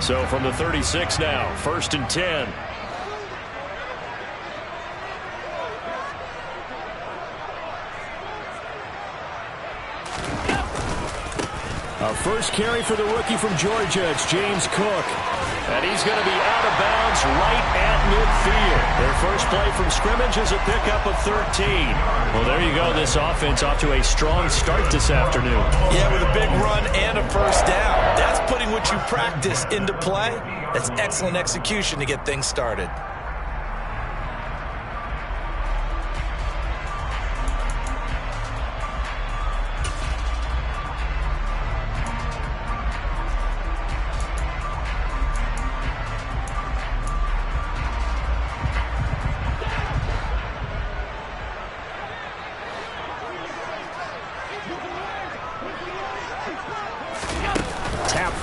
So from the 36 now, 1st and 10. A first carry for the rookie from Georgia. It's James Cook. And he's going to be out of bounds right at midfield. Their first play from scrimmage is a pickup of 13. Well, there you go. This offense off to a strong start this afternoon. Yeah, with a big run and a first down. That's putting what you practice into play. That's excellent execution to get things started.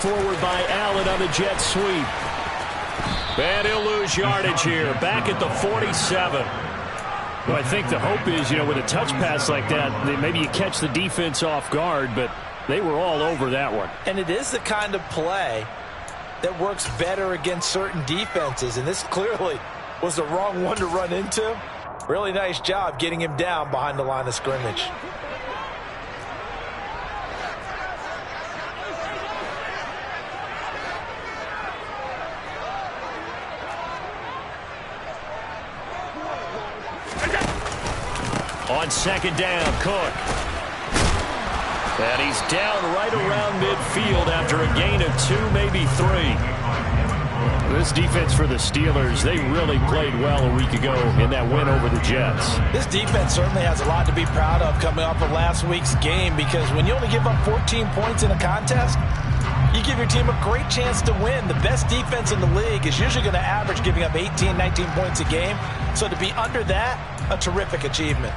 Forward by Allen on the jet sweep. And he'll lose yardage here. Back at the 47. Well, I think the hope is, with a touch pass like that, maybe you catch the defense off guard, but they were all over that one. And it is the kind of play that works better against certain defenses, and this clearly was the wrong one to run into. Really nice job getting him down behind the line of scrimmage. On second down, Cook. And he's down right around midfield after a gain of 2, maybe 3. This defense for the Steelers, they really played well a week ago in that win over the Jets. This defense certainly has a lot to be proud of coming off of last week's game, because when you only give up 14 points in a contest, you give your team a great chance to win. The best defense in the league is usually going to average giving up 18, 19 points a game. So to be under that, a terrific achievement.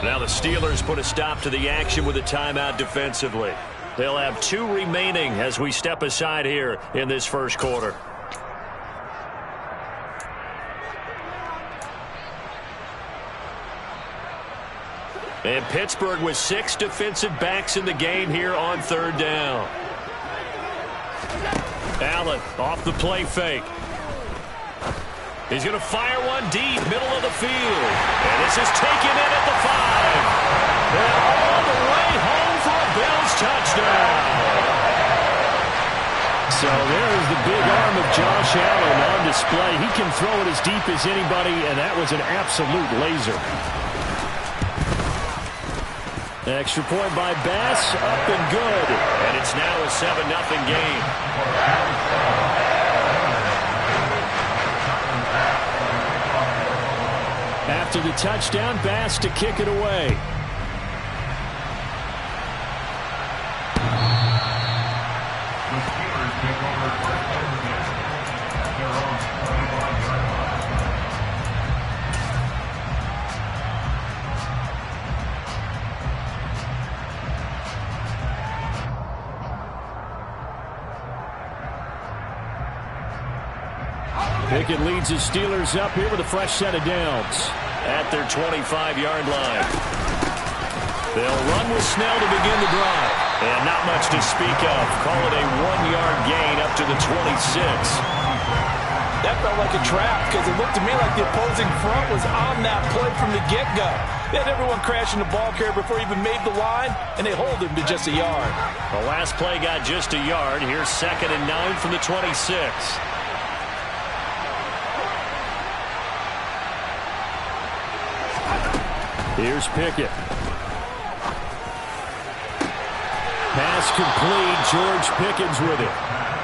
Now the Steelers put a stop to the action with a timeout defensively. They'll have 2 remaining as we step aside here in this first quarter. And Pittsburgh with 6 defensive backs in the game here on 3rd down. Allen off the play fake. He's going to fire one deep, middle of the field. And this is taken in at the 5. And all the way home for a Bills touchdown. So there's the big arm of Josh Allen on display. He can throw it as deep as anybody, and that was an absolute laser. Extra point by Bass, up and good. And it's now a 7-0 game. After the touchdown, Bass to kick it away. Pickett leads his Steelers up here with a fresh set of downs at their 25-yard line. They'll run with Snell to begin the drive. And not much to speak of. Call it a 1-yard gain up to the 26. That felt like a trap, because it looked to me like the opposing front was on that play from the get-go. They had everyone crashing the ball carrier before he even made the line, and they hold him to just a yard. The last play got just a yard. Here's 2nd and 9 from the 26. Here's Pickett. Pass complete. George Pickens with it.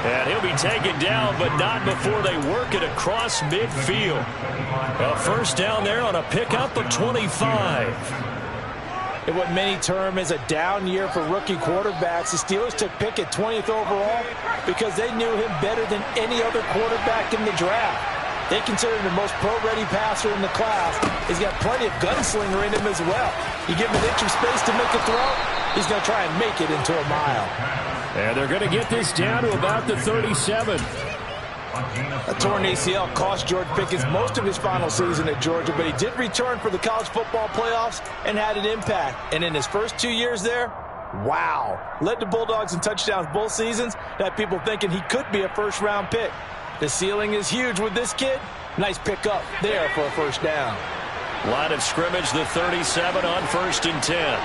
And he'll be taken down, but not before they work it across midfield. A first down there on a pickup of 25. In what many term is a down year for rookie quarterbacks, the Steelers took Pickett 20th overall because they knew him better than any other quarterback in the draft. They consider him the most pro-ready passer in the class. He's got plenty of gunslinger in him as well. You give him an inch of space to make a throw, he's going to try and make it into a mile. And they're going to get this down to about the 37. A torn ACL cost George Pickens most of his final season at Georgia, but he did return for the college football playoffs and had an impact. And in his first 2 years there, wow. Led the Bulldogs in touchdowns both seasons, had people thinking he could be a first-round pick. The ceiling is huge with this kid. Nice pickup there for a first down. Line of scrimmage, the 37 on 1st and 10.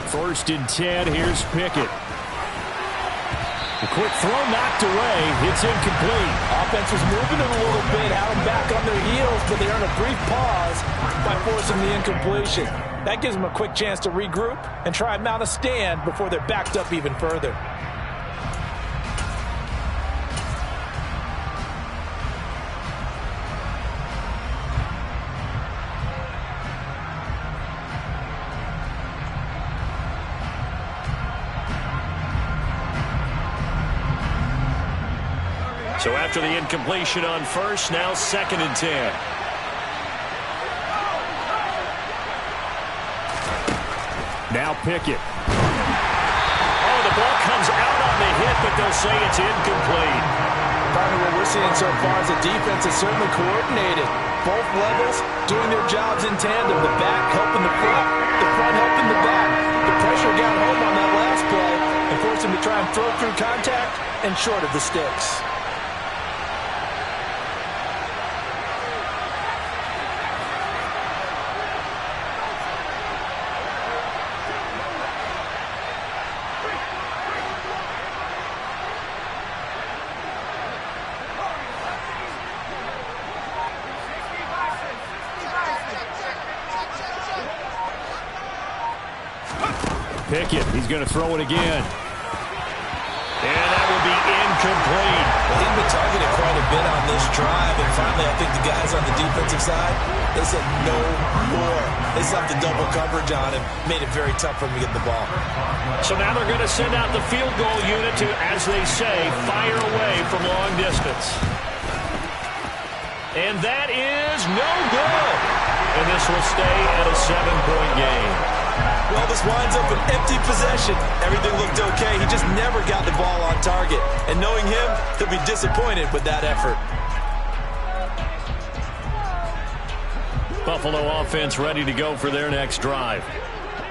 First and 10, here's Pickett. The quick throw knocked away. It's incomplete. Offense was moving it a little bit, had them back on their heels, but they earned a brief pause by forcing the incompletion. That gives them a quick chance to regroup and try and mount a stand before they're backed up even further. So after the incompletion on first, now 2nd and 10. Now Pickett. Oh, the ball comes out on the hit, but they'll say it's incomplete. Partner, what we're seeing so far is the defense is certainly coordinated. Both levels doing their jobs in tandem. The back helping the front helping the back. The pressure got home on that last play and forced him to try and throw through contact and short of the sticks. Pickett, he's going to throw it again. And that will be incomplete. Well, he's been targeted quite a bit on this drive, and finally I think the guys on the defensive side, they said no more. They stopped the double coverage on him, made it very tough for him to get the ball. So now they're going to send out the field goal unit to, as they say, fire away from long distance. And that is no good. And this will stay at a 7-point game. Well, this winds up an empty possession. Everything looked okay. He just never got the ball on target. And knowing him, he'll be disappointed with that effort. Buffalo offense ready to go for their next drive.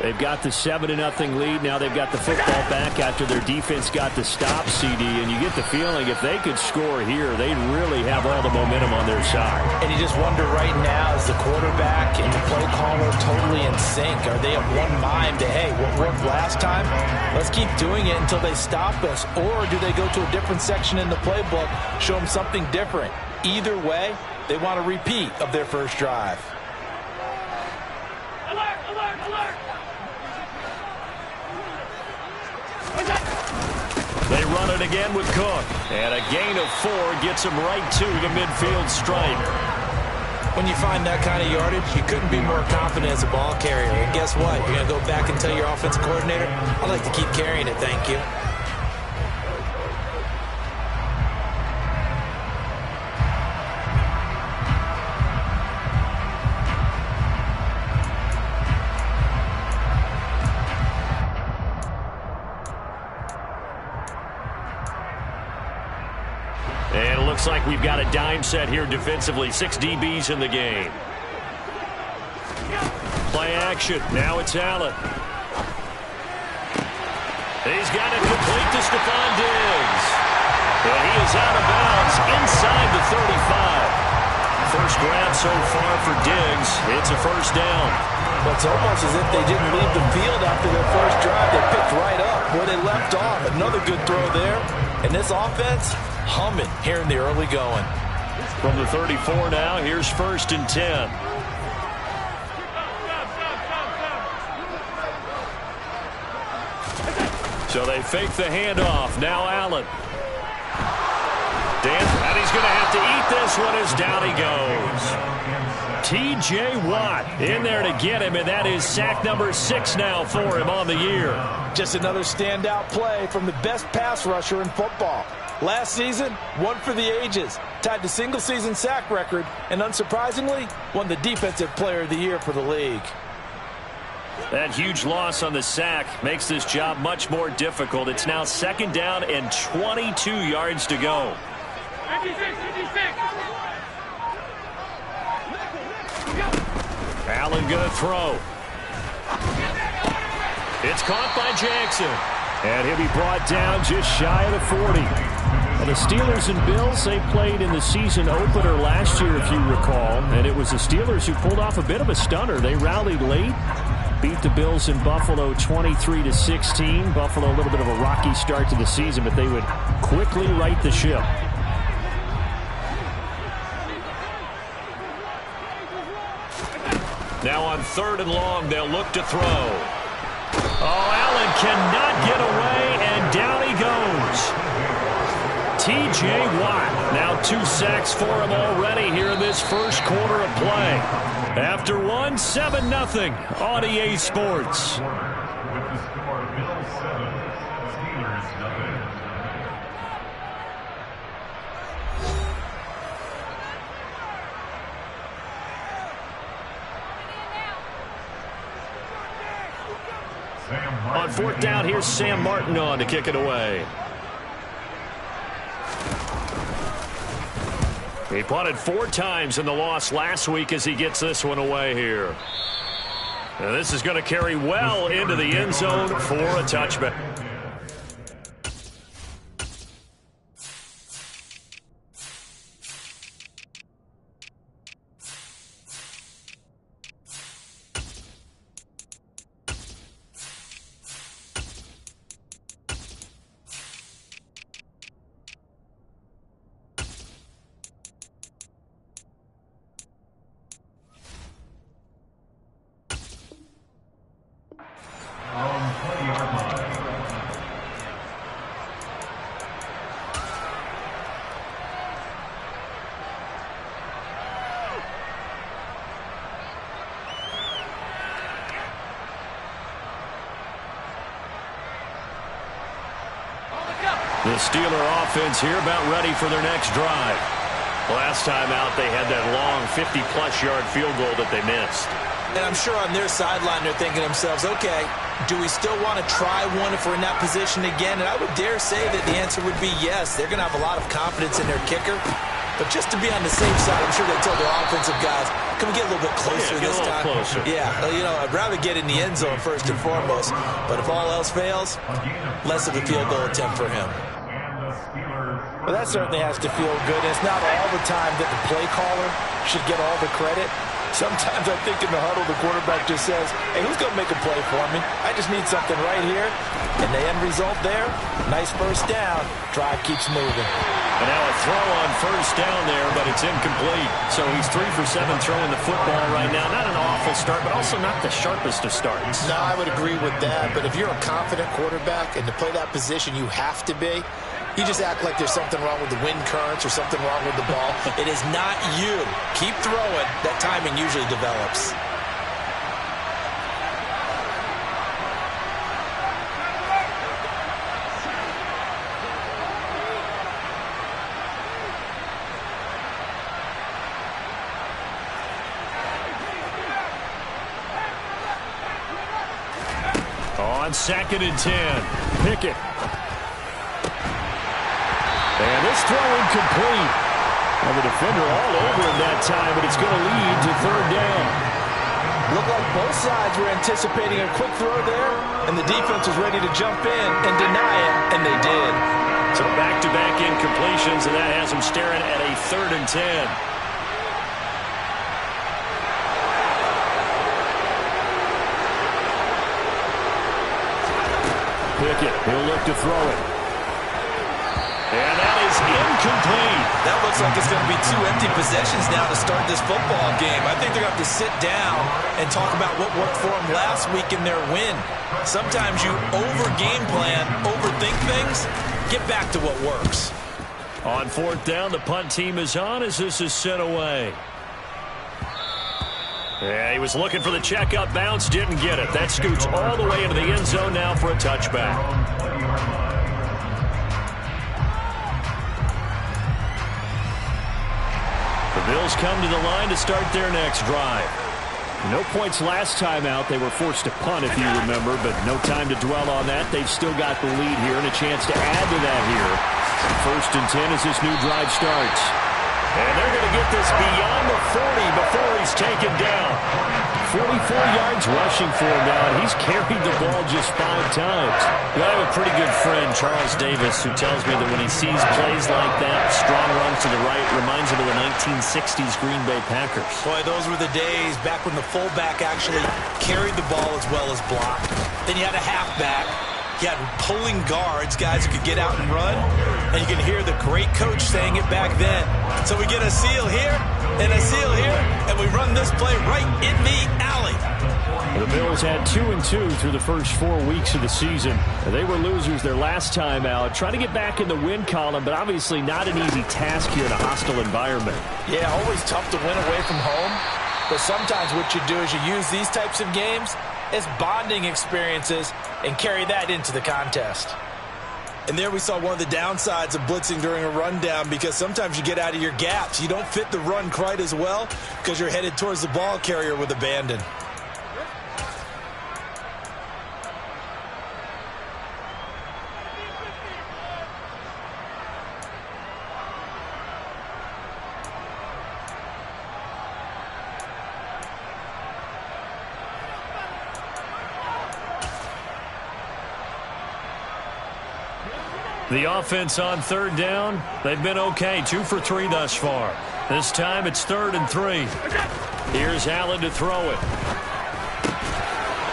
They've got the 7-0 lead. Now they've got the football back after their defense got the stop, CD. And you get the feeling if they could score here, they'd really have all the momentum on their side. And you just wonder right now, is the quarterback and the play caller totally in sync? Are they of one mind to, hey, what worked last time? Let's keep doing it until they stop us. Or do they go to a different section in the playbook, show them something different? Either way, they want a repeat of their first drive. They run it again with Cook. And a gain of 4 gets him right to the midfield stripe. When you find that kind of yardage, you couldn't be more confident as a ball carrier. And guess what? You're going to go back and tell your offensive coordinator, I'd like to keep carrying it, thank you. And it looks like we've got a dime set here defensively. 6 DBs in the game. Play action. Now it's Allen. He's got it complete to Stephon Diggs. And he is out of bounds inside the 35. First grab so far for Diggs. It's a first down. Well, it's almost as if they didn't leave the field after their first drive. They picked right up where they left off. Another good throw there. And this offense humming here in the early going. From the 34 now, here's 1st and 10. So they fake the handoff. Now Allen. And he's going to have to eat this one as down he goes. T.J. Watt in there to get him, and that is sack number 6 now for him on the year. Just another standout play from the best pass rusher in football. Last season, one for the ages. Tied the single-season sack record, and unsurprisingly, won the Defensive Player of the Year for the league. That huge loss on the sack makes this job much more difficult. It's now 2nd down and 22 yards to go. 56. Allen going to throw. It's caught by Jackson. And he'll be brought down just shy of the 40. Well, the Steelers and Bills, they played in the season opener last year, if you recall. And it was the Steelers who pulled off a bit of a stunner. They rallied late, beat the Bills in Buffalo 23-16. Buffalo a little bit of a rocky start to the season, but they would quickly right the ship. Now on 3rd and long, they'll look to throw. Oh, Allen cannot get away, and down he goes. T.J. Watt, now 2 sacks for him already here in this first quarter of play. After one, 7-0 on EA Sports. On 4th down, here's Sam Martin on to kick it away. He punted 4 times in the loss last week as he gets this one away here. And this is going to carry well into the end zone for a touchback. The Steeler offense here about ready for their next drive. Last time out, they had that long 50-plus yard field goal that they missed. And I'm sure on their sideline they're thinking to themselves, okay, do we still want to try one if we're in that position again? And I would dare say that the answer would be yes. They're going to have a lot of confidence in their kicker. But just to be on the safe side, I'm sure they told their offensive guys, can we get a little bit closer this time? Closer. Yeah, you know, I'd rather get in the end zone first and foremost. But if all else fails, less of a field goal attempt for him. Well, that certainly has to feel good. It's not all the time that the play caller should get all the credit. Sometimes I think in the huddle, the quarterback just says, hey, who's going to make a play for me? I just need something right here. And the end result there, nice first down. Drive keeps moving. And now a throw on first down there, but it's incomplete. So he's 3 for 7 throwing the football right now. Not an awful start, but also not the sharpest of starts. No, I would agree with that. But if you're a confident quarterback and to play that position, you have to be. You just act like there's something wrong with the wind currents or something wrong with the ball. It is not you. Keep throwing. That timing usually develops. On 2nd and 10, Pickett. And this throw incomplete. Well, the defender all over him that time, but it's going to lead to 3rd down. Looked like both sides were anticipating a quick throw there, and the defense was ready to jump in and deny it, and they did. So back-to-back incompletions, and that has them staring at a 3rd and 10. Pickett, he'll look to throw it. And that is incomplete. That looks like it's going to be 2 empty possessions now to start this football game. I think they're going to have to sit down and talk about what worked for them last week in their win. Sometimes you over-game plan, overthink things. Get back to what works. On 4th down, the punt team is on as this is sent away. Yeah, he was looking for the checkup bounce, didn't get it. That scoots all the way into the end zone now for a touchback. Bills come to the line to start their next drive. No points last time out. They were forced to punt, if you remember, but no time to dwell on that. They've still got the lead here and a chance to add to that here. 1st and 10 as this new drive starts. And they're going to get this beyond the 40 before he's taken down. 44 yards rushing for him now, and he's carried the ball just 5 times. Well, I have a pretty good friend, Charles Davis, who tells me that when he sees plays like that, strong runs to the right, reminds him of the 1960s Green Bay Packers. Boy, those were the days back when the fullback actually carried the ball as well as blocked. Then you had a halfback. You had pulling guards, guys who could get out and run. And you can hear the great coach saying it back then. So we get a seal here and a seal here, and we run this play right in the alley. The Bills had 2-2 through the first 4 weeks of the season. They were losers their last time out. Trying to get back in the win column, but obviously not an easy task here in a hostile environment. Yeah, always tough to win away from home. But sometimes what you do is you use these types of games as bonding experiences and carry that into the contest. And there we saw one of the downsides of blitzing during a rundown, because sometimes you get out of your gaps. You don't fit the run quite as well because you're headed towards the ball carrier with abandon. The offense on 3rd down, they've been okay, 2 for 3 thus far. This time it's 3rd and 3. Here's Allen to throw it.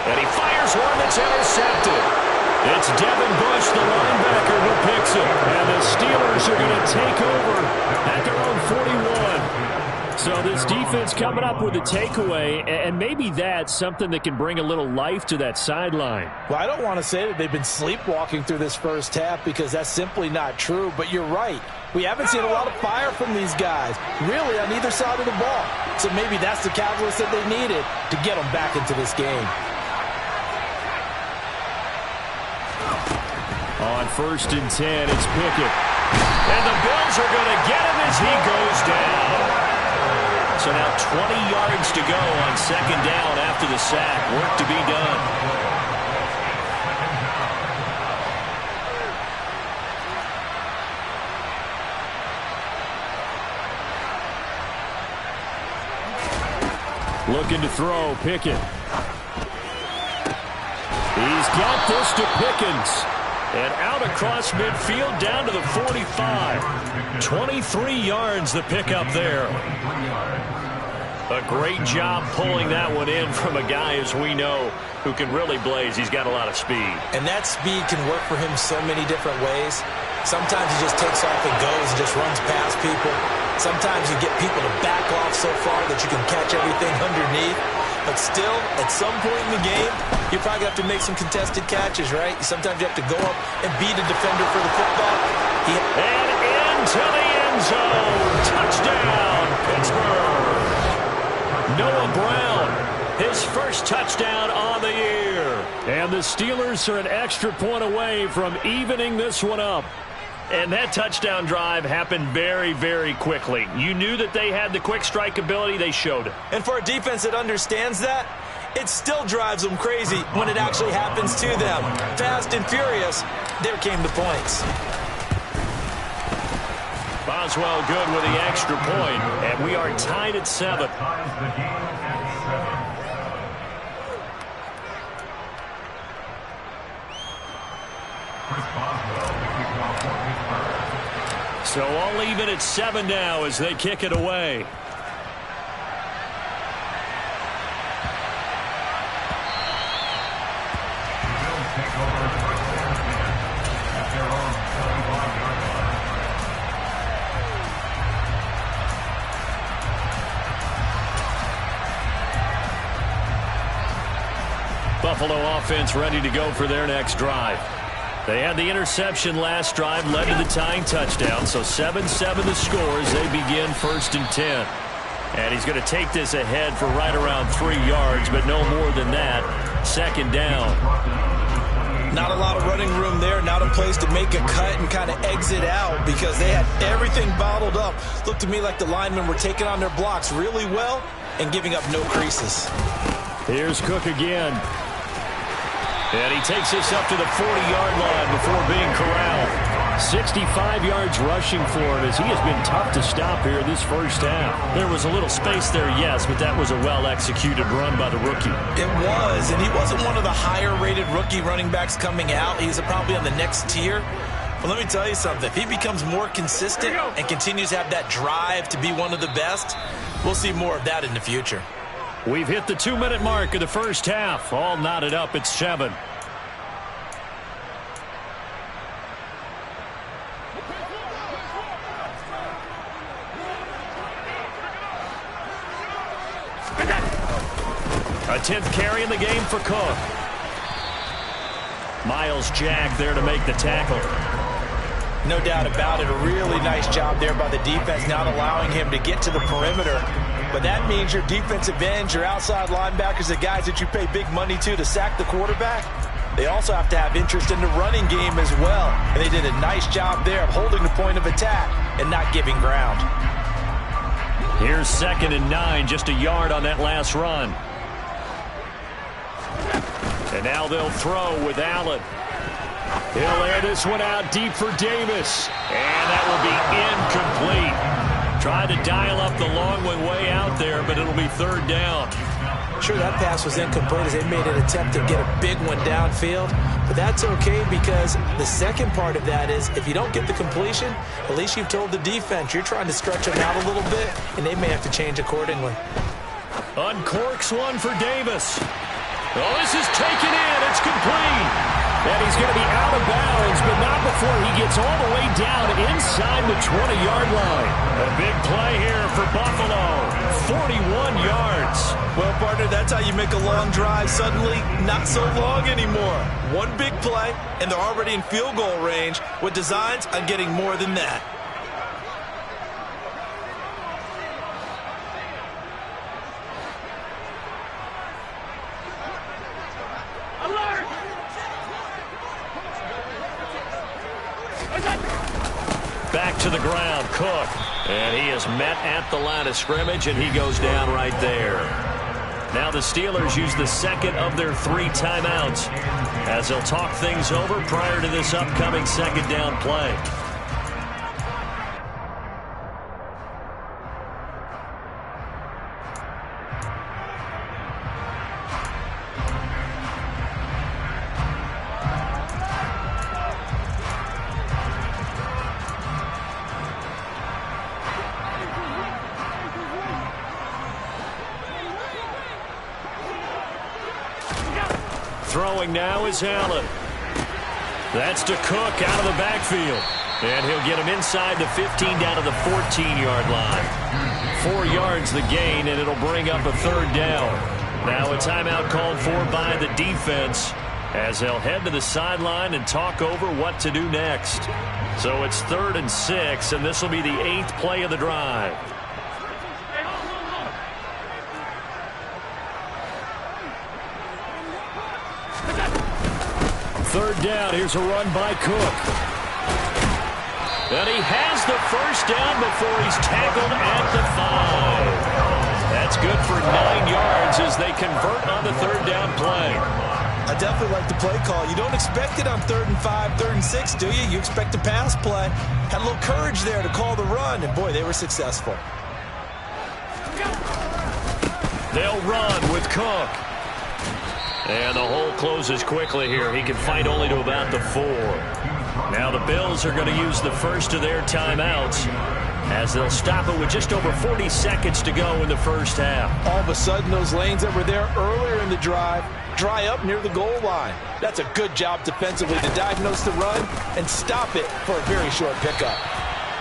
And he fires one that's intercepted. It's Devin Bush, the linebacker, who picks it. And the Steelers are going to take over at their own 41. So this defense coming up with a takeaway, and maybe that's something that can bring a little life to that sideline. Well, I don't want to say that they've been sleepwalking through this first half, because that's simply not true. But you're right. We haven't seen a lot of fire from these guys, really, on either side of the ball. So maybe that's the catalyst that they needed to get them back into this game. On 1st and 10, it's Pickett. And the Bills are going to get him as he goes down. So now 20 yards to go on 2nd down after the sack. Work to be done. Looking to throw, Pickett. He's got this to Pickens. And out across midfield down to the 45. 23 yards the pickup there. A great job pulling that one in from a guy, as we know, who can really blaze. He's got a lot of speed. And that speed can work for him so many different ways. Sometimes he just takes off and goes and just runs past people. Sometimes you get people to back off so far that you can catch everything underneath. But still, at some point in the game, you probably have to make some contested catches, right? Sometimes you have to go up and beat a defender for the football. And into the end zone. Touchdown, Pittsburgh. Noah Brown, his first touchdown on the year. And the Steelers are an extra point away from evening this one up. And that touchdown drive happened very, very quickly. You knew that they had the quick strike ability. They showed it. And for a defense that understands that, it still drives them crazy when it actually happens to them. Fast and furious, there came the points. Boswell good with the extra point, and we are tied at 7. So all even at 7 now as they kick it away. Buffalo offense ready to go for their next drive. They had the interception last drive, led to the tying touchdown. So 7-7 the score as they begin 1st and 10. And he's going to take this ahead for right around 3 yards, but no more than that. 2nd down. Not a lot of running running room there, not a place to make a cut and kind of exit out because they had everything bottled up. Looked to me like the linemen were taking on their blocks really well and giving up no creases. Here's Cook again. And he takes this up to the 40-yard line before being corralled. 65 yards rushing for him as he has been tough to stop here this first half. There was a little space there, yes, but that was a well-executed run by the rookie. It was, and he wasn't one of the higher-rated rookie running backs coming out. He's probably on the next tier. But let me tell you something. If he becomes more consistent and continues to have that drive to be one of the best, we'll see more of that in the future. We've hit the 2-minute mark of the first half. All knotted up at 7. A 10th carry in the game for Cook. Miles Jack there to make the tackle. No doubt about it. A really nice job there by the defense, not allowing him to get to the perimeter. But that means your defensive ends, your outside linebackers, the guys that you pay big money to sack the quarterback, they also have to have interest in the running game as well. And they did a nice job there of holding the point of attack and not giving ground. Here's 2nd and 9, just a yard on that last run. And now they'll throw with Allen. He'll air this one out deep for Davis. And that will be incomplete. Tried to dial up the long one way out there, but it'll be 3rd down. Sure, that pass was incomplete as they made an attempt to get a big one downfield. But that's okay because the second part of that is if you don't get the completion, at least you've told the defense you're trying to stretch them out a little bit, and they may have to change accordingly. Uncorks one for Davis. Oh, this is taken in. It's complete. And he's going to be out of bounds, but not before he gets all the way down inside the 20-yard line. A big play here for Buffalo. 41 yards. Well, partner, that's how you make a long drive suddenly not so long anymore. One big play, and they're already in field goal range with designs on getting more than that. Back to the ground, Cook. And he is met at the line of scrimmage, and he goes down right there. Now the Steelers use the 2nd of their 3 timeouts as they'll talk things over prior to this upcoming 2nd down play. Throwing now is Allen. That's to Cook out of the backfield. And he'll get him inside the 15 down to the 14-yard line. 4 yards the gain, and it'll bring up a 3rd down. Now a timeout called for by the defense as they'll head to the sideline and talk over what to do next. So it's 3rd and 6, and this will be the 8th play of the drive. Third down, here's a run by Cook. And he has the first down before he's tackled at the 5. That's good for 9 yards as they convert on the 3rd down play. I definitely like the play call. You don't expect it on 3rd and 5, 3rd and 6, do you? You expect a pass play. Had a little courage there to call the run, and boy, they were successful. They'll run with Cook. And the hole closes quickly here. He can fight only to about the 4. Now the Bills are going to use the first of their timeouts as they'll stop it with just over 40 seconds to go in the first half. All of a sudden, those lanes that were there earlier in the drive dry up near the goal line. That's a good job defensively to diagnose the run and stop it for a very short pickup.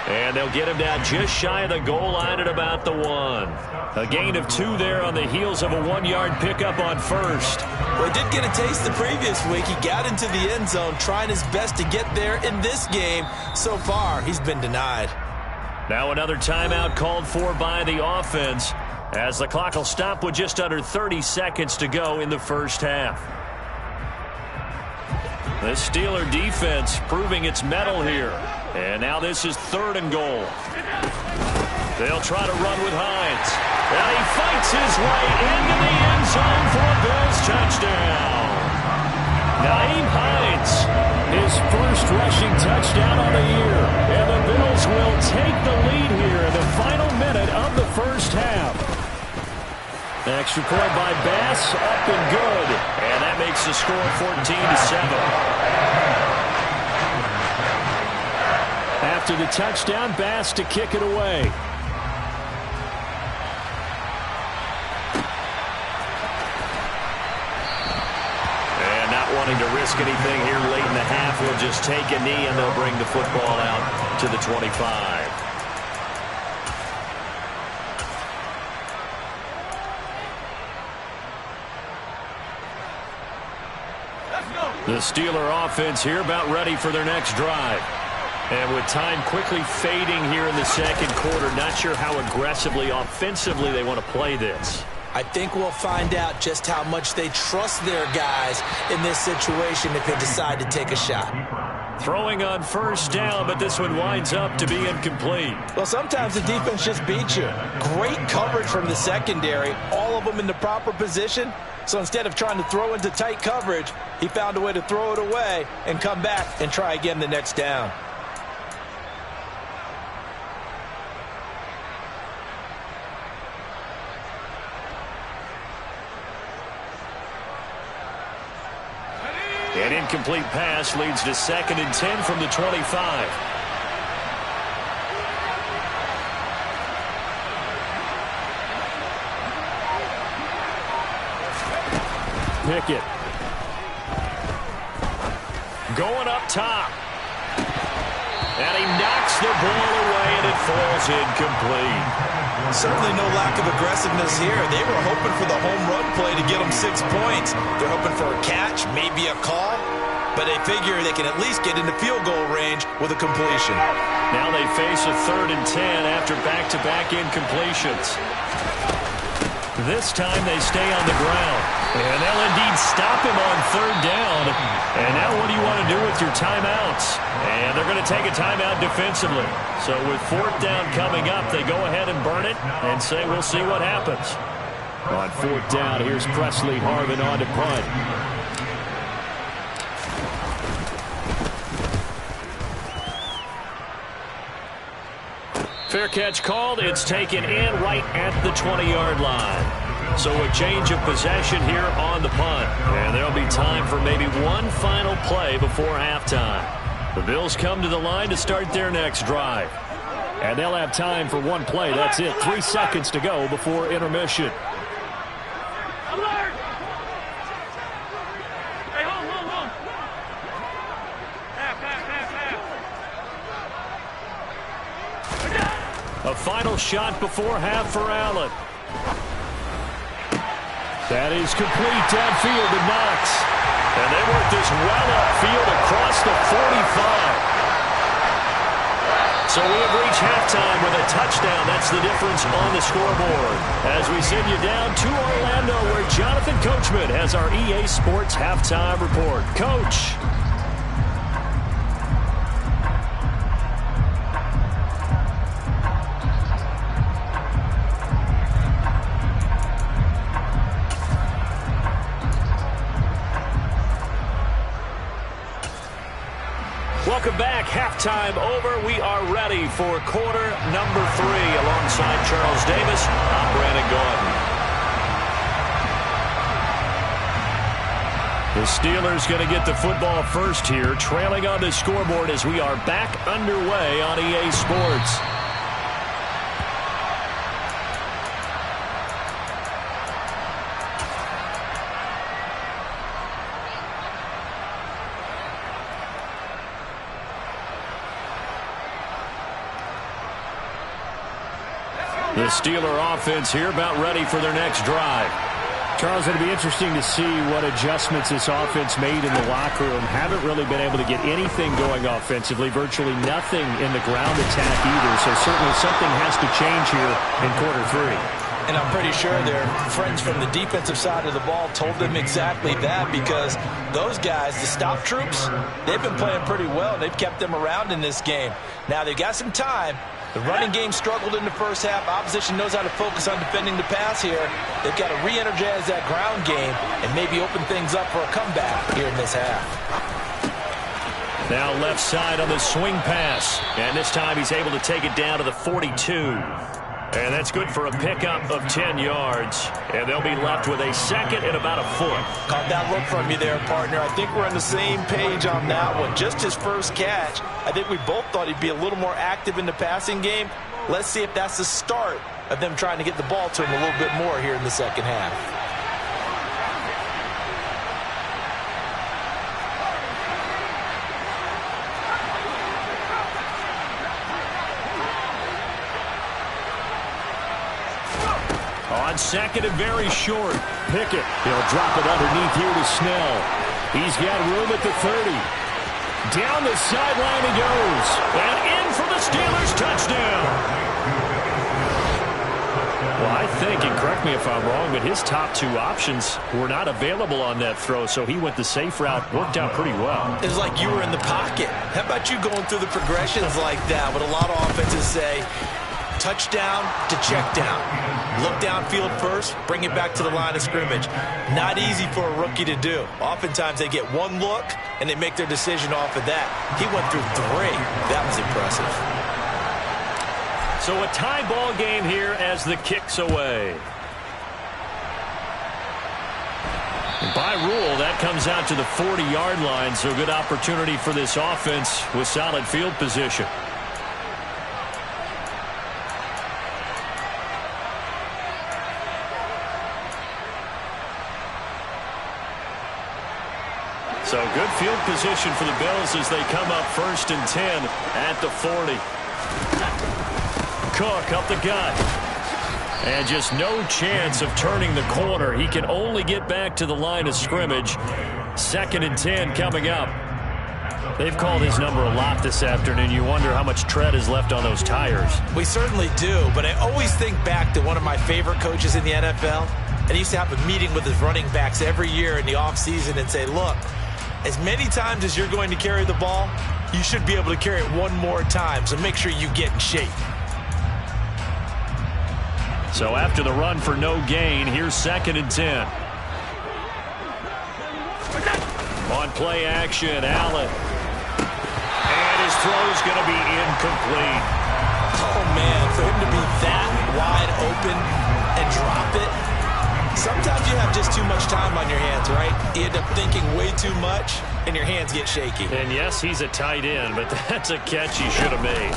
And they'll get him down just shy of the goal line at about the 1. A gain of 2 there on the heels of a 1-yard pickup on first. Well, he did get a taste the previous week. He got into the end zone trying his best to get there in this game. So far, he's been denied. Now another timeout called for by the offense as the clock will stop with just under 30 seconds to go in the first half. The Steeler defense proving its mettle here. And now this is 3rd and goal. They'll try to run with Hines. And he fights his way into the end zone for a Bills touchdown. Nyheim Hines, his first rushing touchdown on the year. And the Bills will take the lead here in the final minute of the first half. Extra point by Bass, up and good. And that makes the score 14-7. After the touchdown, Bass to kick it away. And not wanting to risk anything here late in the half, we'll just take a knee and they'll bring the football out to the 25. The Steeler offense here about ready for their next drive. And with time quickly fading here in the second quarter, not sure how aggressively, offensively they want to play this. I think we'll find out just how much they trust their guys in this situation if they decide to take a shot. Throwing on first down, but this one winds up to be incomplete. Well, sometimes the defense just beats you. Great coverage from the secondary, all of them in the proper position. So instead of trying to throw into tight coverage, he found a way to throw it away and come back and try again the next down. An incomplete pass leads to 2nd and 10 from the 25. Pickett. Going up top. And he knocks the ball away, and it falls incomplete. Certainly no lack of aggressiveness here. They were hoping for the home run play to get them 6 points. They're hoping for a catch, maybe a call, but they figure they can at least get into field goal range with a completion. Now they face a 3rd and 10 after back-to-back incompletions. This time they stay on the ground. And they'll indeed stop him on 3rd down. And now what do you want to do with your timeouts? And they're going to take a timeout defensively. So with 4th down coming up, they go ahead and burn it and say we'll see what happens. On 4th down, here's Presley Harvin on to punt. Fair catch called. It's taken in right at the 20-yard line. So a change of possession here on the punt. And there'll be time for maybe one final play before halftime. The Bills come to the line to start their next drive. And they'll have time for one play. That's it. 3 seconds to go before intermission. Alert! Hey, hold. Half. A final shot before half for Allen. That is complete downfield to Knox. And they work this well upfield across the 45. So we have reached halftime with a touchdown. That's the difference on the scoreboard. As we send you down to Orlando, where Jonathan Coachman has our EA Sports halftime report. Coach. Welcome back. Halftime over. We are ready for quarter number 3. Alongside Charles Davis, I'm Brandon Gaudin. The Steelers going to get the football first here, trailing on the scoreboard as we are back underway on EA Sports. The Steeler offense here about ready for their next drive. Charles, it'll be interesting to see what adjustments this offense made in the locker room. Haven't really been able to get anything going offensively, virtually nothing in the ground attack either. So certainly something has to change here in quarter 3. And I'm pretty sure their friends from the defensive side of the ball told them exactly that, because those guys, the stop troops, they've been playing pretty well, and they've kept them around in this game. Now, they've got some time. The running game struggled in the first half. Opposition knows how to focus on defending the pass here. They've got to re-energize that ground game and maybe open things up for a comeback here in this half. Now left side on the swing pass. And this time he's able to take it down to the 42. And that's good for a pickup of 10 yards. And they'll be left with a second and about a foot. Caught that look from you there, partner. I think we're on the same page on that one. Just his first catch. I think we both thought he'd be a little more active in the passing game. Let's see if that's the start of them trying to get the ball to him a little bit more here in the second half. On second and very short. Pickett. He'll drop it underneath here to Snell. He's got room at the 30. Down the sideline he goes. And in for the Steelers touchdown. Well, I think, and correct me if I'm wrong, but his top two options were not available on that throw, so he went the safe route. Worked out pretty well. It was like you were in the pocket. How about you going through the progressions like that? What a lot of offenses say, touchdown to check down. Look downfield first, bring it back to the line of scrimmage. Not easy for a rookie to do. Oftentimes they get one look and they make their decision off of that. He went through three. That was impressive. So a tie ball game here as the kick's away. By rule, that comes out to the 40-yard line, so good opportunity for this offense with solid field position. So good field position for the Bills as they come up 1st and 10 at the 40. Cook up the gut. And just no chance of turning the corner. He can only get back to the line of scrimmage. 2nd and 10 coming up. They've called his number a lot this afternoon. You wonder how much tread is left on those tires. We certainly do, but I always think back to one of my favorite coaches in the NFL. And he used to have a meeting with his running backs every year in the offseason and say, look, as many times as you're going to carry the ball, you should be able to carry it one more time, so make sure you get in shape. So after the run for no gain, here's 2nd and 10. On play action, Allen. And his throw's going to be incomplete. Oh, man, for him to be that wide open and drop it. Sometimes you have just too much time on your hands, right? You end up thinking way too much, and your hands get shaky. And yes, he's a tight end, but that's a catch he should have made.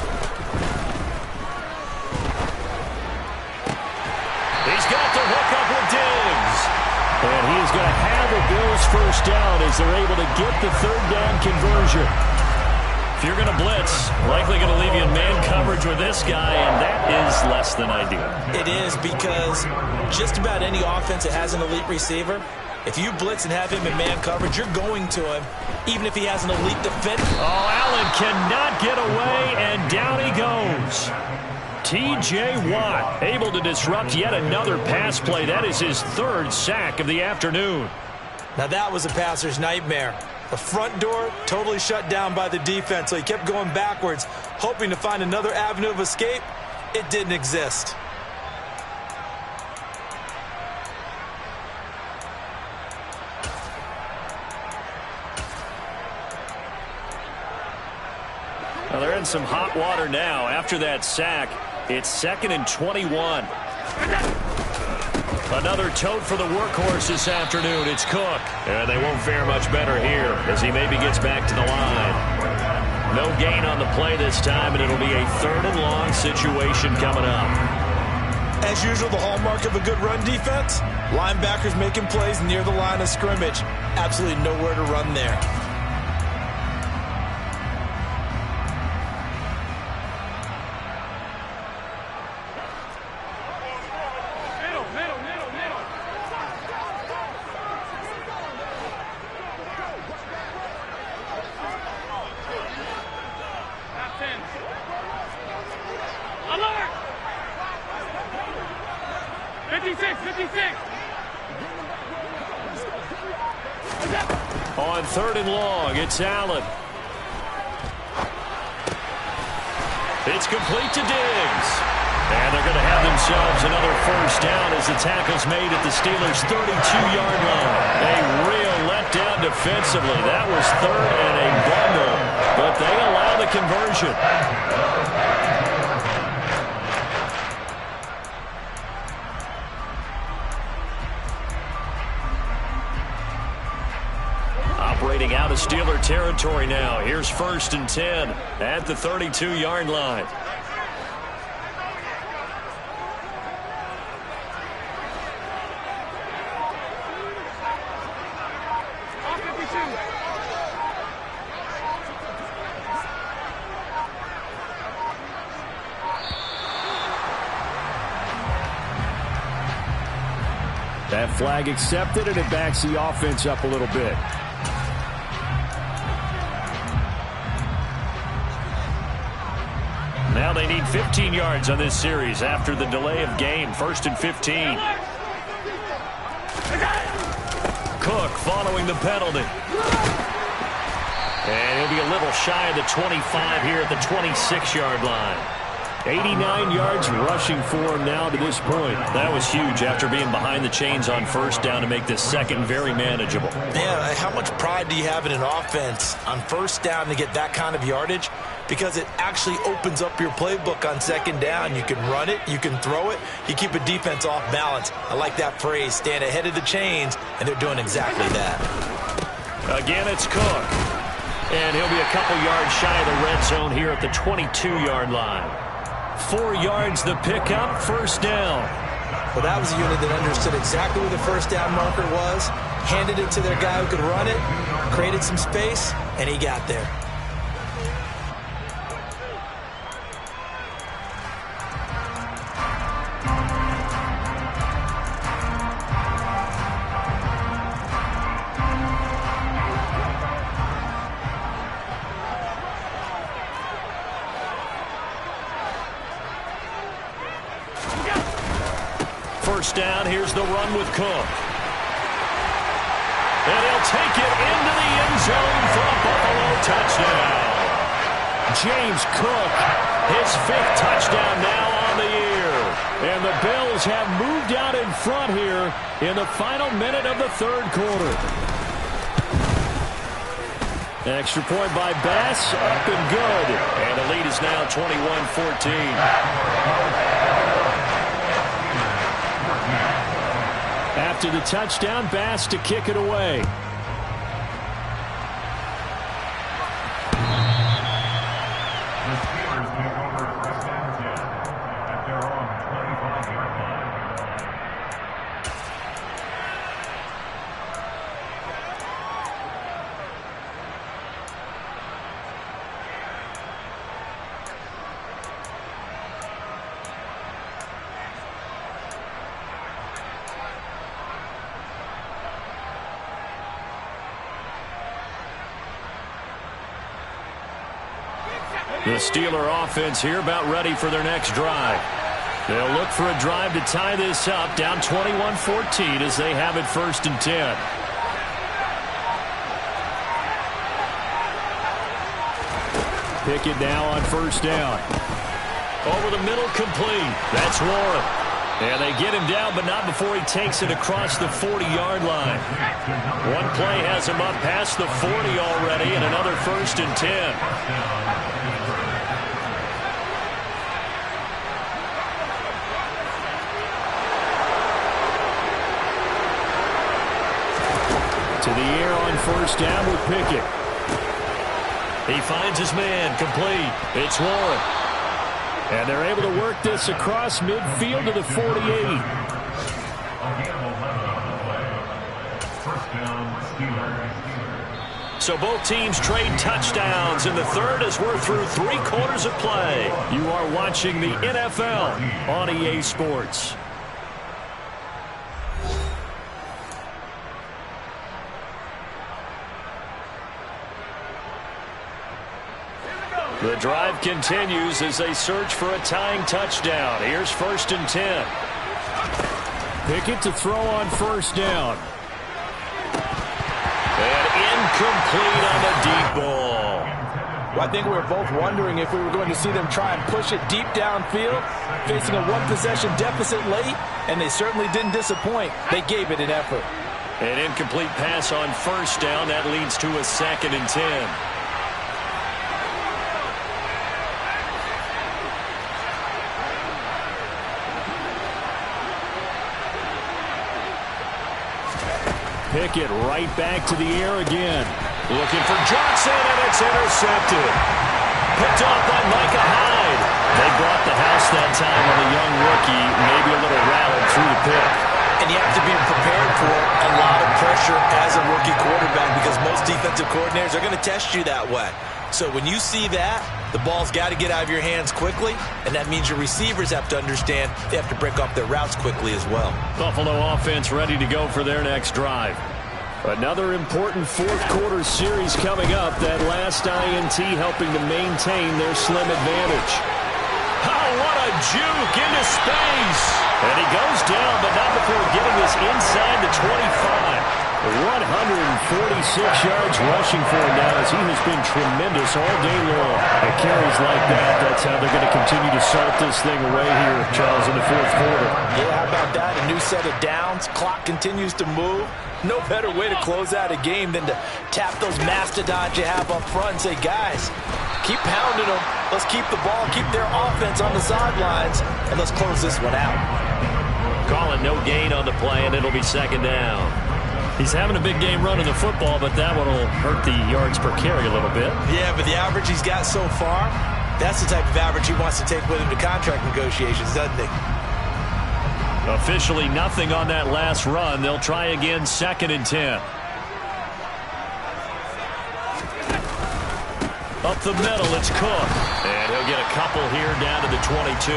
He's got the hook up with Diggs. And he is going to have the Bills first down as they're able to get the 3rd down conversion. If you're going to blitz, likely going to leave you in man coverage with this guy, and that is less than ideal. It is, because just about any offense that has an elite receiver, if you blitz and have him in man coverage, you're going to him, even if he has an elite defender. Oh, Allen cannot get away, and down he goes. T.J. Watt able to disrupt yet another pass play. That is his 3rd sack of the afternoon. Now that was a passer's nightmare. The front door totally shut down by the defense, so he kept going backwards, hoping to find another avenue of escape. It didn't exist. Well, they're in some hot water now. After that sack, it's 2nd and 21. Another tote for the workhorse this afternoon. It's Cook. And they won't fare much better here as he maybe gets back to the line. No gain on the play this time, and it'll be a 3rd and long situation coming up. As usual, the hallmark of a good run defense, linebackers making plays near the line of scrimmage. Absolutely nowhere to run there. 3rd and long. It's Allen. It's complete to Diggs. And they're going to have themselves another 1st down as the tackle's made at the Steelers' 32-yard line. A real letdown defensively. That was 3rd and a bundle, but they allow the conversion. Operating out of Steeler territory now. Here's 1st and 10 at the 32-yard line. That flag accepted, and it backs the offense up a little bit. Now they need 15 yards on this series after the delay of game. 1st and 15. Cook following the penalty. And he'll be a little shy of the 25 here at the 26-yard line. 89 yards rushing for him now to this point. That was huge after being behind the chains on 1st down to make this 2nd very manageable. Yeah, how much pride do you have in an offense on 1st down to get that kind of yardage? Because it actually opens up your playbook on 2nd down. You can run it, you can throw it, you keep a defense off balance. I like that phrase, stand ahead of the chains, and they're doing exactly that. Again, it's Cook. And he'll be a couple yards shy of the red zone here at the 22-yard line. 4 yards the pickup, 1st down. Well, that was a unit that understood exactly where the 1st down marker was, handed it to their guy who could run it, created some space, and he got there. Down, here's the run with Cook. And he'll take it into the end zone for a Buffalo touchdown. James Cook, his 5th touchdown now on the year. And the Bills have moved out in front here in the final minute of the 3rd quarter. Extra point by Bass, up and good. And the lead is now 21-14. After the touchdown, Bass to kick it away. The Steeler offense here about ready for their next drive. They'll look for a drive to tie this up, down 21-14 as they have it 1st and 10. Pickett now on 1st down. Over the middle, complete. That's Warren. And they get him down, but not before he takes it across the 40-yard line. One play has him up past the 40 already, and another 1st and 10. To the air on 1st down with Pickett. He finds his man, complete. It's Warren. And they're able to work this across midfield to the 48. So both teams trade touchdowns in the 3rd as we're through 3 quarters of play. You are watching the NFL on EA Sports. The drive continues as they search for a tying touchdown. Here's 1st and 10. Pickett to throw on 1st down. And Incomplete on the deep ball. Well, I think we were both wondering if we were going to see them try and push it deep downfield, facing a one-possession deficit late, and they certainly didn't disappoint. They gave it an effort. An incomplete pass on first down. That leads to a 2nd and 10. Pickett right back to the air again. Looking for Johnson, and it's intercepted. Picked off by Micah Hyde. They brought the house that time on the young rookie, maybe a little rattled through the pick. And you have to be prepared for a lot of pressure as a rookie quarterback because most defensive coordinators are going to test you that way. So when you see that, the ball's got to get out of your hands quickly, and that means your receivers have to understand they have to break off their routes quickly as well. Buffalo offense ready to go for their next drive. Another important fourth-quarter series coming up. That last INT helping to maintain their slim advantage. Oh, what a juke into space. And he goes down, but not before getting this inside the 25. 146 yards rushing for him now as he has been tremendous all day long. At carries like that, that's how they're going to continue to salt this thing away here, Charles, in the fourth quarter. Yeah, how about that? A new set of downs. Clock continues to move. No better way to close out a game than to tap those mastodons you have up front and say, guys, keep pounding them. Let's keep the ball, keep their offense on the sidelines, and let's close this one out. Calling no gain on the play, and it'll be 2nd down. He's having a big game running the football, but that one will hurt the yards per carry a little bit. Yeah, but the average he's got so far, that's the type of average he wants to take with him to contract negotiations, doesn't he? Officially nothing on that last run. They'll try again, 2nd and 10. Up the middle, it's Cook. And he'll get a couple here down to the 22.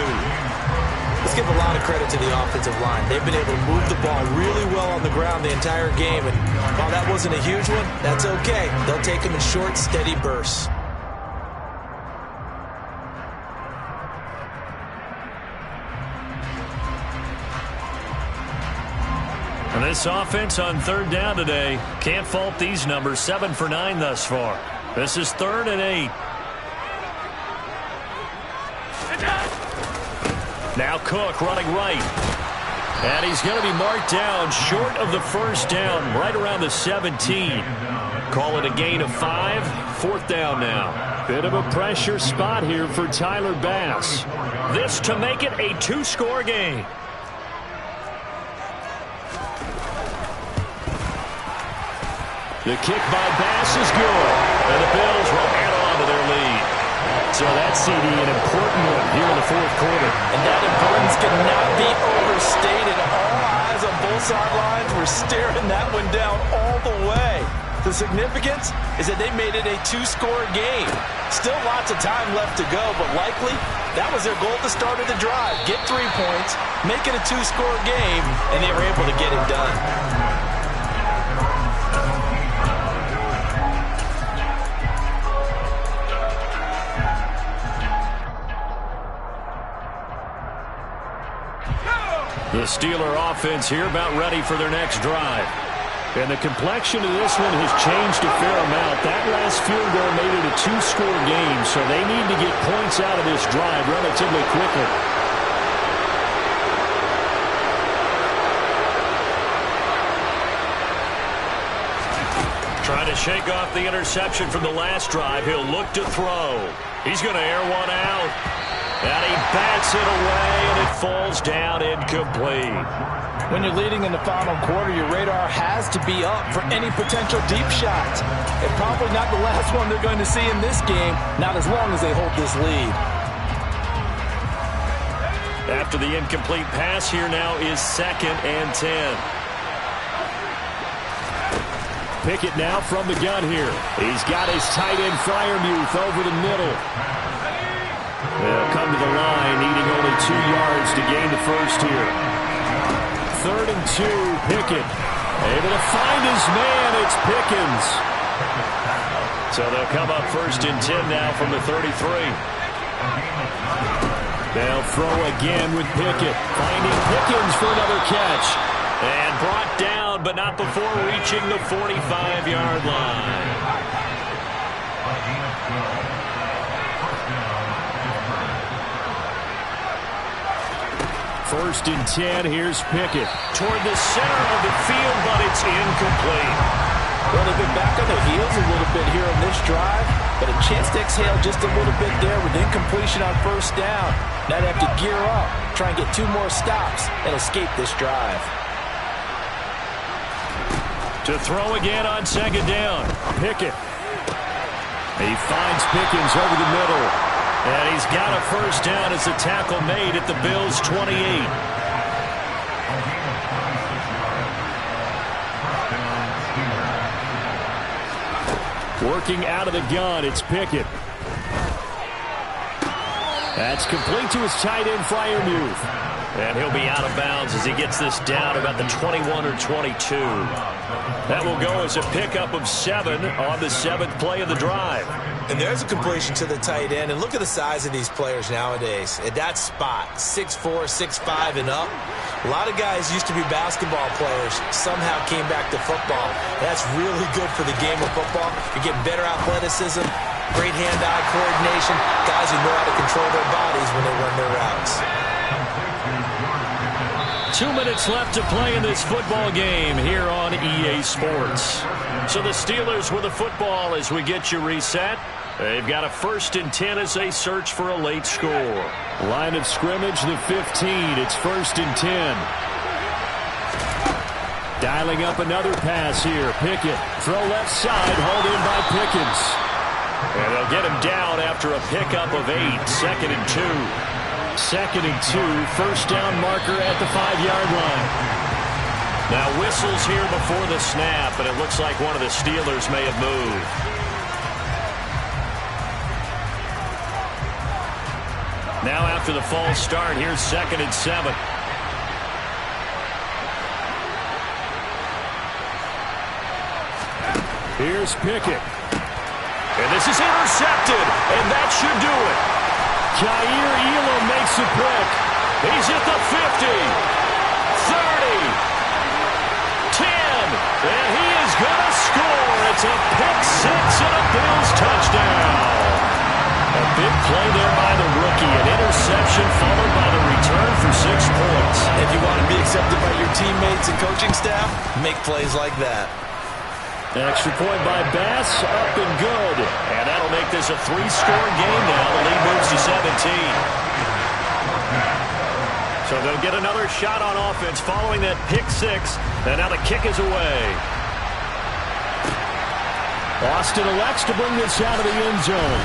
Let's give a lot of credit to the offensive line. They've been able to move the ball really well on the ground the entire game. And while that wasn't a huge one, that's okay. They'll take them in short, steady bursts. And this offense on 3rd down today, can't fault these numbers. 7 for 9 thus far. This is 3rd and 8. Now Cook running right. And he's going to be marked down short of the first down, right around the 17. Call it a gain of 5. 4th down now. Bit of a pressure spot here for Tyler Bass. This to make it a 2-score game. The kick by Bass is good. And the Bills will add on to their lead. So that CD, an important one here in the fourth quarter. And that importance cannot be overstated. All eyes on both sidelines were staring that one down all the way. The significance is that they made it a 2-score game. Still lots of time left to go, but likely that was their goal at the start of the drive. Get 3 points, make it a 2-score game, and they were able to get it done. The Steeler offense here about ready for their next drive. And the complexion of this one has changed a fair amount. That last field goal made it a 2-score game, so they need to get points out of this drive relatively quickly. Trying to shake off the interception from the last drive. He'll look to throw. He's going to air one out. And he bats it away, and it falls down incomplete. When you're leading in the final quarter, your radar has to be up for any potential deep shots. And probably not the last one they're going to see in this game, not as long as they hold this lead. After the incomplete pass, here now is 2nd and 10. Pickett now from the gun here. He's got his tight end Freiermuth over the middle. They'll come to the line, needing only 2 yards to gain the first here. 3rd and 2, Pickett. Able to find his man, it's Pickens. So they'll come up 1st and 10 now from the 33. They'll throw again with Pickett. Finding Pickens for another catch. And brought down but not before reaching the 45-yard line. First and 10, here's Pickett. Toward the center of the field, but it's incomplete. Well, they've been back on their heels a little bit here on this drive, but a chance to exhale just a little bit there with incompletion on first down. Now they have to gear up, try and get 2 more stops, and escape this drive. To throw again on second down. Pickett. He finds Pickens over the middle. And he's got a first down as the tackle made at the Bills' 28. Working out of the gun, it's Pickett. That's complete to his tight end, Freiermuth. And he'll be out of bounds as he gets this down about the 21 or 22. That will go as a pickup of 7 on the 7th play of the drive. And there's a completion to the tight end. And look at the size of these players nowadays. At that spot, 6'4", 6'5", and up. A lot of guys used to be basketball players, somehow came back to football. That's really good for the game of football. You're getting better athleticism, great hand-eye coordination, guys who know how to control their bodies when they run their routes. 2 minutes left to play in this football game here on EA Sports. So the Steelers with the football as we get you reset. They've got a first and 10 as they search for a late score. Line of scrimmage, the 15. It's first and 10. Dialing up another pass here. Pickett. Throw left side. Hauled in by Pickens. And they'll get him down after a pickup of 8. Second and 2. Second and 2. First down marker at the 5-yard line. Now whistles here before the snap, and it looks like one of the Steelers may have moved. Now after the false start, here's second and 7. Here's Pickett. And this is intercepted, and that should do it. Jair Elam makes a pick. He's at the 50, 30, 10, and he is going to score. It's a pick 6 and a Bills touchdown. A big play there by the rookie. An interception followed by the return for 6 points. If you want to be accepted by your teammates and coaching staff, make plays like that. Extra point by Bass, up and good. And that'll make this a 3-score game now. The lead moves to 17. So they'll get another shot on offense following that pick 6. And now the kick is away. Austin elects to bring this out of the end zone.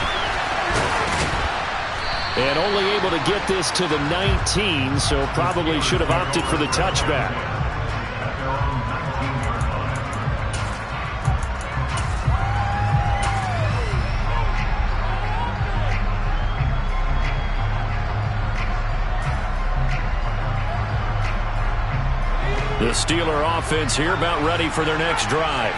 And only able to get this to the 19, so probably should have opted for the touchback. The Steeler offense here about ready for their next drive.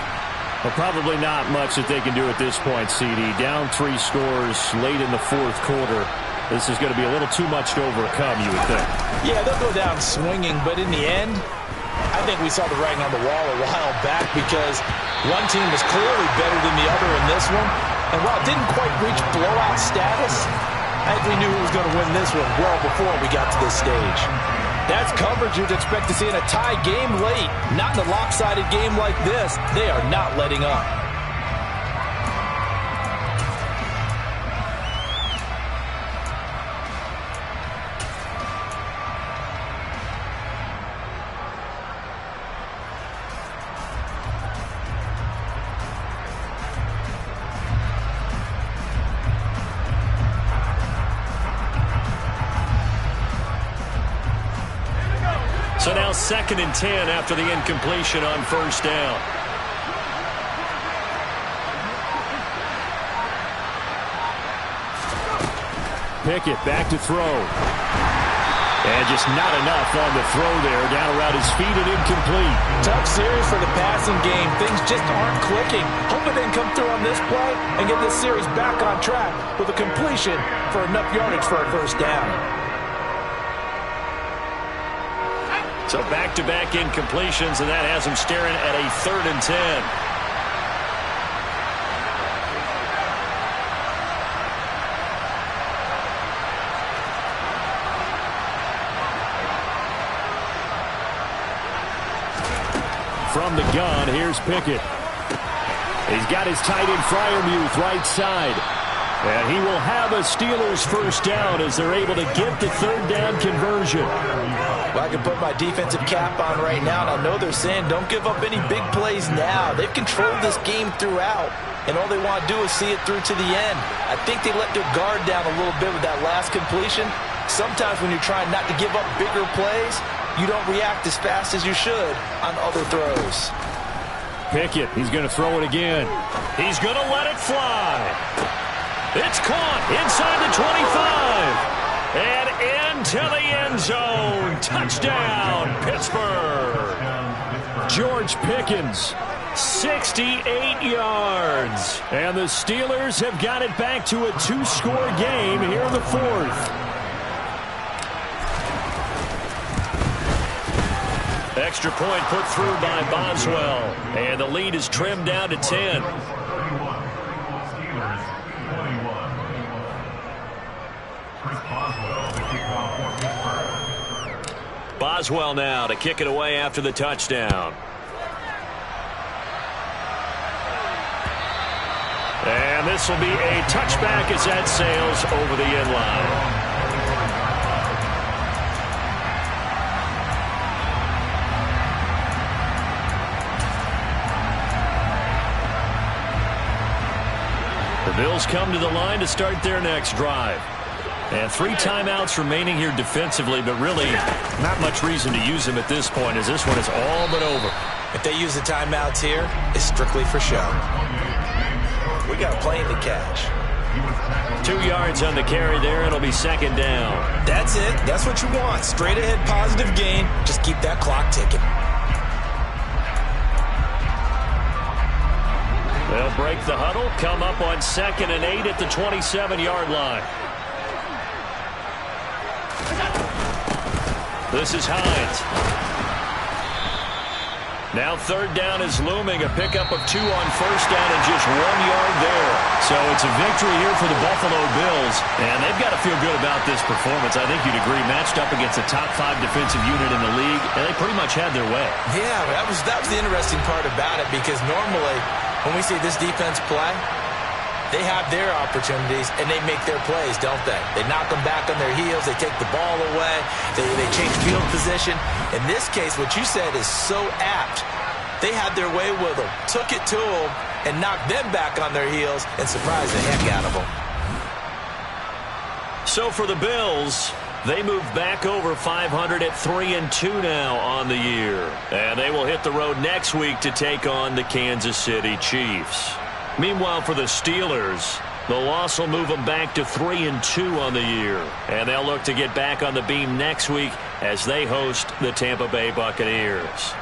Well, probably not much that they can do at this point, CD. Down 3 scores late in the 4th quarter. This is going to be a little too much to overcome, you would think. Yeah, they'll go down swinging, but in the end, I think we saw the writing on the wall a while back because one team was clearly better than the other in this one. And while it didn't quite reach blowout status, I think we knew who was going to win this one well before we got to this stage. That's coverage you'd expect to see in a tie game late. Not in a lopsided game like this. They are not letting up. So now second and 10 after the incompletion on first down. Pickett back to throw. And just not enough on the throw there. Down around his feet and incomplete. Tough series for the passing game. Things just aren't clicking. Hoping they can come through on this play and get this series back on track with a completion for enough yardage for a first down. So back-to-back incompletions, and that has him staring at a 3rd and 10. From the gun, here's Pickett. He's got his tight end Freiermuth right side. And he will have a Steelers first down as they're able to get the 3rd down conversion. Well, I can put my defensive cap on right now, and I know they're saying don't give up any big plays now. They've controlled this game throughout, and all they want to do is see it through to the end. I think they let their guard down a little bit with that last completion. Sometimes when you're trying not to give up bigger plays, you don't react as fast as you should on other throws. Pickett, he's going to throw it again. He's going to let it fly. It's caught inside the 25. And into the end zone. Touchdown, Pittsburgh. George Pickens, 68 yards. And the Steelers have got it back to a 2-score game here in the 4th. Extra point put through by Boswell. And the lead is trimmed down to 10. Boswell now to kick it away after the touchdown. And this will be a touchback as that sails over the end line. The Bills come to the line to start their next drive. And 3 timeouts remaining here defensively, but really not much reason to use them at this point as this one is all but over. If they use the timeouts here, it's strictly for show. We got a plane to catch. 2 yards on the carry there, and it'll be 2nd down. That's it. That's what you want. Straight ahead positive gain. Just keep that clock ticking. They'll break the huddle, come up on 2nd and 8 at the 27-yard line. This is Hines. Now 3rd down is looming. A pickup of 2 on 1st down and just 1 yard there. So it's a victory here for the Buffalo Bills. And they've got to feel good about this performance. I think you'd agree, matched up against a top 5 defensive unit in the league. And they pretty much had their way. Yeah, that was the interesting part about it, because normally when we see this defense play, they have their opportunities, and they make their plays, don't they? They knock them back on their heels. They take the ball away. They change field position. In this case, what you said is so apt. They had their way with them, took it to them, and knocked them back on their heels and surprised the heck out of them. So for the Bills, they move back over 500 at 3-2 now on the year. And they will hit the road next week to take on the Kansas City Chiefs. Meanwhile, for the Steelers, the loss will move them back to 3-2 on the year. And they'll look to get back on the beam next week as they host the Tampa Bay Buccaneers.